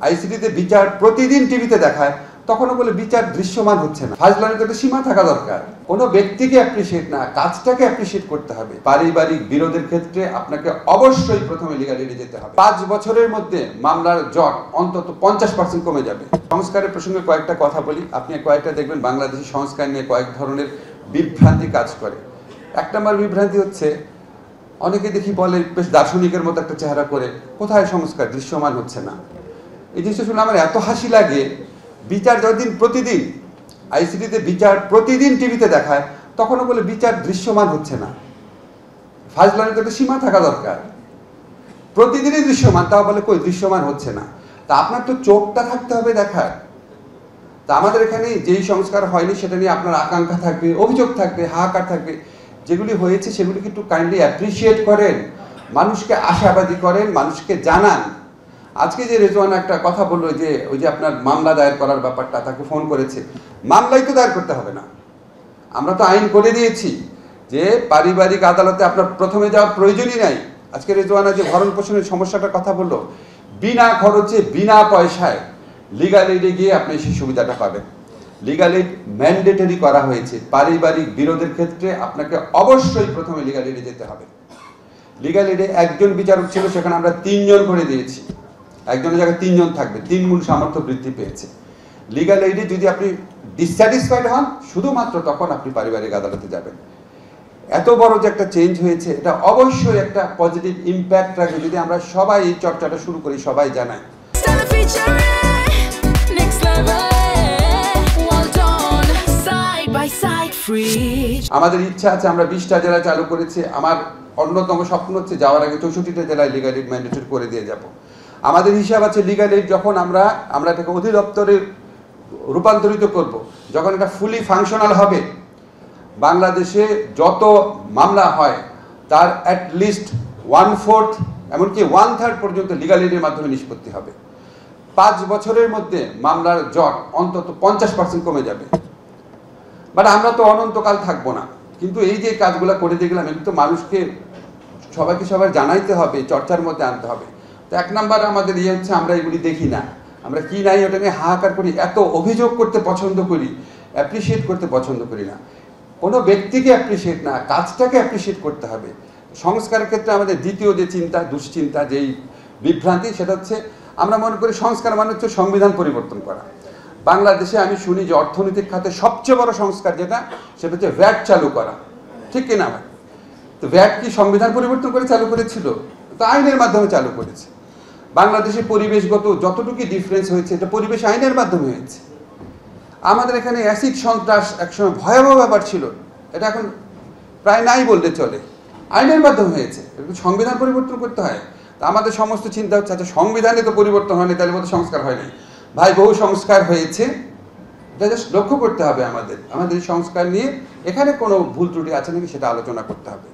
আইসিটিতে বিচার প্রতিদিন টিভিতে দেখায়, তখনও বলে বিচার দৃশ্যমান হচ্ছে না। ফাজলামির তো একটা সীমা থাকা দরকার। কোনো ব্যক্তিকে অ্যাপ্রিসিয়েট না, কাজটাকে অ্যাপ্রিসিয়েট করতে হবে। পারিবারিক বিরোধের ক্ষেত্রে আপনাকে অবশ্যই প্রথমে লিগ্যাল এইডে যেতে হবে। 5 বছরের মধ্যে মামলার জট অন্তত 50% কমে যাবে। সংস্কারের প্রসঙ্গে কয়েকটা কথা বলি। আপনি কয়েকটা দেখবেন বাংলাদেশি সংস্কার নিয়ে কয়েক ধরনের বিভ্রান্তি কাজ করে। 1 নম্বর বিভ্রান্তি হচ্ছে, অনেকে দেখি বলে বেশ দার্শনিকের মতো একটা চেহারা করে, কোথায় সংস্কার দৃশ্যমান হচ্ছে না। এই জিনিসটা শুনে আমার এত হাসি লাগে। বিচার যতদিন প্রতিদিন আইসিটিতে বিচার প্রতিদিন টিভিতে দেখায়, তখনও বলে বিচার দৃশ্যমান হচ্ছে না। ফাজলামির তো একটা সীমা থাকা দরকার। প্রতিদিনই দৃশ্যমান, তাও বলে কই দৃশ্যমান হচ্ছে না। তা আপনার তো চোখটা থাকতে হবে দেখার। তা আমাদের এখানে যেই সংস্কার হয়নি সেটা নিয়ে আপনার আকাঙ্ক্ষা থাকবে, অভিযোগ থাকবে, হাহাকার থাকবে। যেগুলি হয়েছে সেগুলিকে একটু কাইন্ডলি অ্যাপ্রিসিয়েট করেন, মানুষকে আশাবাদী করেন, মানুষকে জানান। আজকে যে রেজওয়ানা একটা কথা বললো যে ওই যে আপনার মামলা দায়ের করার ব্যাপারটা, তাকে ফোন করেছে, মামলাই তো দায়ের করতে হবে না। আমরা তো আইন করে দিয়েছি যে পারিবারিক আদালতে আপনার প্রথমে যাওয়ার প্রয়োজনই নাই। আজকে রেজওয়ানা যে ভরণ পোষণের সমস্যাটার কথা বললো, বিনা খরচে বিনা পয়সায় লিগ্যাল এইডে গিয়ে আপনি সেই সুবিধাটা পাবেন। লিগ্যাল এইড ম্যান্ডেটরি করা হয়েছে। পারিবারিক বিরোধের ক্ষেত্রে আপনাকে অবশ্যই প্রথমে লিগ্যাল এইডে যেতে হবে। লিগ্যাল এইডে একজন বিচারক ছিল, সেখানে আমরা 3 জন করে দিয়েছি। একজনের জায়গায় 3 জন থাকবে, 3 গুণ সামর্থ্য বৃদ্ধি পেয়েছে। লিগ্যাল এইডে যদি আপনি ডিসস্যাটিসফাইড হন, শুধুমাত্র তখন আপনি পারিবারিক আদালতে যাবেন। এত বড় যে একটা চেঞ্জ হয়েছে, এটা অবশ্যই একটা পজিটিভ ইম্প্যাক্ট রাখবে যদি আমরা সবাই এই চর্চাটা শুরু করি, সবাই জানাই। আমাদের ইচ্ছা আছে, আমরা 20টা জেলায় চালু করেছি। আমার অন্যতম স্বপ্ন হচ্ছে যাওয়ার আগে 64টা জেলায় লিগ্যাল এইড ম্যান্ডেটরি করে দিয়ে যাব। আমাদের হিসাব আছে লিগ্যাল এইড যখন আমরা এটাকে অধিদপ্তরে রূপান্তরিত করব, যখন এটা ফুলি ফাংশনাল হবে, বাংলাদেশে যত মামলা হয় তার অ্যাটলিস্ট 1/4 এমনকি 1/3 পর্যন্ত লিগ্যাল এইডের মাধ্যমে নিষ্পত্তি হবে। 5 বছরের মধ্যে মামলার জট অন্তত 50% কমে যাবে। বাট আমরা তো অনন্তকাল থাকবো না, কিন্তু এই যে কাজগুলো করে দিয়ে গেলাম, এগুলো তো মানুষকে সবাইকে জানাইতে হবে, চর্চার মধ্যে আনতে হবে। তো 1 নাম্বার আমাদের হচ্ছে, আমরা এগুলি দেখি না, আমরা কি নাই ওটা নিয়ে হাহাকার করি, এত অভিযোগ করতে পছন্দ করি, অ্যাপ্রিসিয়েট করতে পছন্দ করি না। কোনো ব্যক্তিকে অ্যাপ্রিসিয়েট না, কাজটাকে অ্যাপ্রিসিয়েট করতে হবে। সংস্কারের ক্ষেত্রে আমাদের দ্বিতীয় যে চিন্তা, দুশ্চিন্তা, যেই বিভ্রান্তি, সেটা হচ্ছে আমরা মনে করি সংস্কার মানে হচ্ছে সংবিধান পরিবর্তন করা। বাংলাদেশে আমি শুনি যে অর্থনৈতিক খাতে সবচেয়ে বড় সংস্কার যেটা, সেটা হচ্ছে ভ্যাট চালু করা। ঠিক কিনা ভাই? তো ভ্যাট কি সংবিধান পরিবর্তন করে চালু করেছিল? তো আইনের মাধ্যমে চালু করেছে। বাংলাদেশে পরিবেশগত যতটুকু ডিফারেন্স হয়েছে, এটা পরিবেশ আইনের মাধ্যমে হয়েছে। আমাদের এখানে অ্যাসিড সন্ত্রাস একসময় ভয়াবহ ব্যাপার ছিল, এটা এখন প্রায় নাই বললে চলে, আইনের মাধ্যমে হয়েছে। সংবিধান পরিবর্তন করতে হয়। তা আমাদের সমস্ত চিন্তা হচ্ছে, আচ্ছা সংবিধানে তো পরিবর্তন হয়নি, তাহলে মতো সংস্কার হয়নি। ভাই, বহু সংস্কার হয়েছে, এটা জাস্ট লক্ষ্য করতে হবে। আমাদের এই সংস্কার নিয়ে এখানে কোনো ভুল ত্রুটি আছে নাকি সেটা আলোচনা করতে হবে।